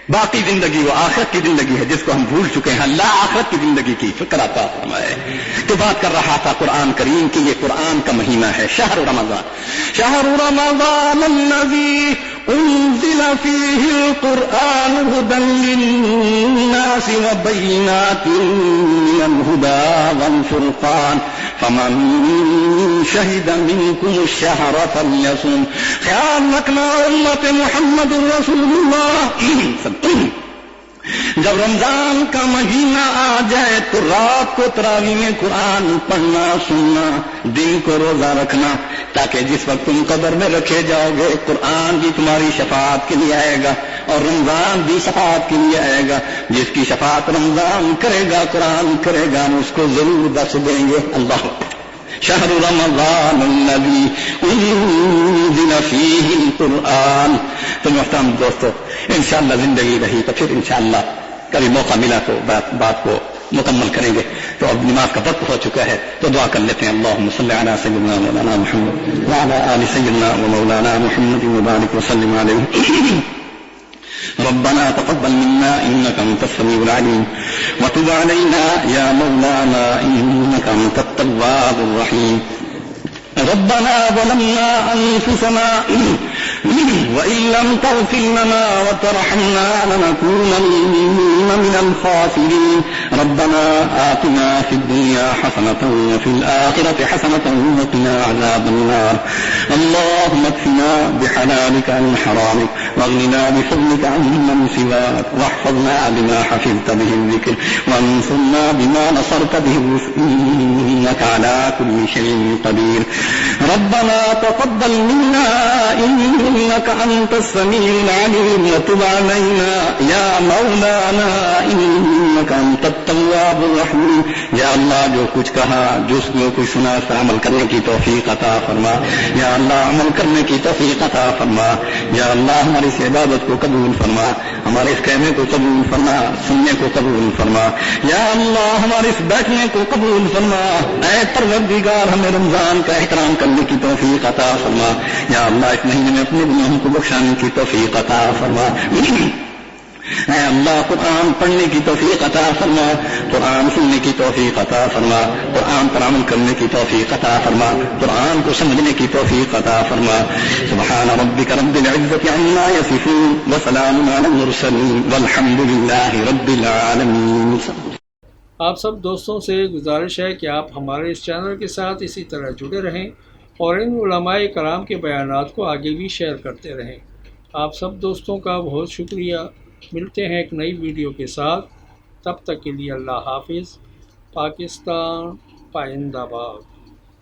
باقی زندگی وہ آخرت کی زندگی ہے جس کو ہم بھول چکے ہیں۔ اللہ آخرت کی زندگی کی فکر عطا فرمائے۔ تو بات کر رہا تھا قرآن کریم کی، یہ قرآن کا مہینہ ہے، شہر رمضان، شہر رمضان الذی انزل فیہ القرآن ھدی للناس وبینات من الھدی والفرقان فمن شہد منکم الشہر فلیصم۔ خیال رکھنا امت محمد رسول اللہ، جب رمضان کا مہینہ آ جائے تو رات کو تراویح میں قرآن پڑھنا سننا، دن کو روزہ رکھنا، تاکہ جس وقت تم قبر میں رکھے جاؤ گے قرآن بھی تمہاری شفاعت کے لیے آئے گا اور رمضان بھی شفاعت کے لیے آئے گا۔ جس کی شفاعت رمضان کرے گا قرآن کرے گا، ہم اس کو ضرور بخش دیں گے۔ اللہ شہر رمضان الذی انزل فیہ القرآن۔ تو محترم دوستو انشاءاللہ زندگی رہی تو پھر انشاءاللہ کبھی موقع ملا تو بات کو مکمل کریں گے۔ تو اب نماز کا وقت ہو چکا ہے تو دعا کر لیتے ہیں۔ اللہم صلی علی سیدنا مولانا محمد وعلی آل سیدنا و مولانا محمد وبارک وسلم علیہ۔ ربنا تقبل منا إنك أنت السميع العليم وتب علينا يا مولانا إنك أنت التواب الرحيم. ربنا ظلمنا أنفسنا وإن لم تغفر لنا وترحمنا لنكونن من الخاسرين. ربنا آتنا في الدنيا حسنة وفي الآخرة حسنة وقنا عذاب النار. اللهم اكفنا بحلالك عن حرامك واغننا بفضلك عمن سواك واحفظنا بما حفظت به الذكر وانصرنا بما نصرت به الرسل إنك على كل شيء قدير. ربنا تقبل منا إنك أنت السميع العليم وتب علينا يا مولانا إنك أنت التواب الرحيم. یا اللہ جو کچھ کہا جو کچھ سنا اس پر عمل کرنے کی توفیق عطا فرما. یا اللہ عمل کرنے کی توفیق عطا فرما. یا اللہ ہماری اس عبادت کو قبول فرما, ہمارے اس کہنے کو قبول فرما, سننے کو قبول فرما. یا اللہ ہمارے اس بیٹھنے کو قبول فرما. اے پروردگار ہمیں رمضان کا احترام کرنے کی توفیق عطا فرما. یا اللہ اس مہینے میں اپنے گناہوں کو بخشانے کی توفیق عطا فرما. اے اللہ قرآن پڑھنے کی توفیق عطا فرما, قرآن سننے کی توفیق عطا فرما, قرآن پر عمل کرنے کی توفیق عطا فرما, قرآن کو سمجھنے کی توفیق عطا فرما. سبحان ربک رب العزت عما یصفون وسلام علی المرسلین والحمد للہ رب العالمین. آپ سب دوستوں سے گزارش ہے کہ آپ ہمارے اس چینل کے ساتھ اسی طرح جڑے رہیں اور ان علماء کرام کے بیانات کو آگے بھی شیئر کرتے رہیں. آپ سب دوستوں کا بہت شکریہ. ملتے ہیں ایک نئی ویڈیو کے ساتھ. تب تک کے لیے اللہ حافظ. پاکستان پائندہ باد.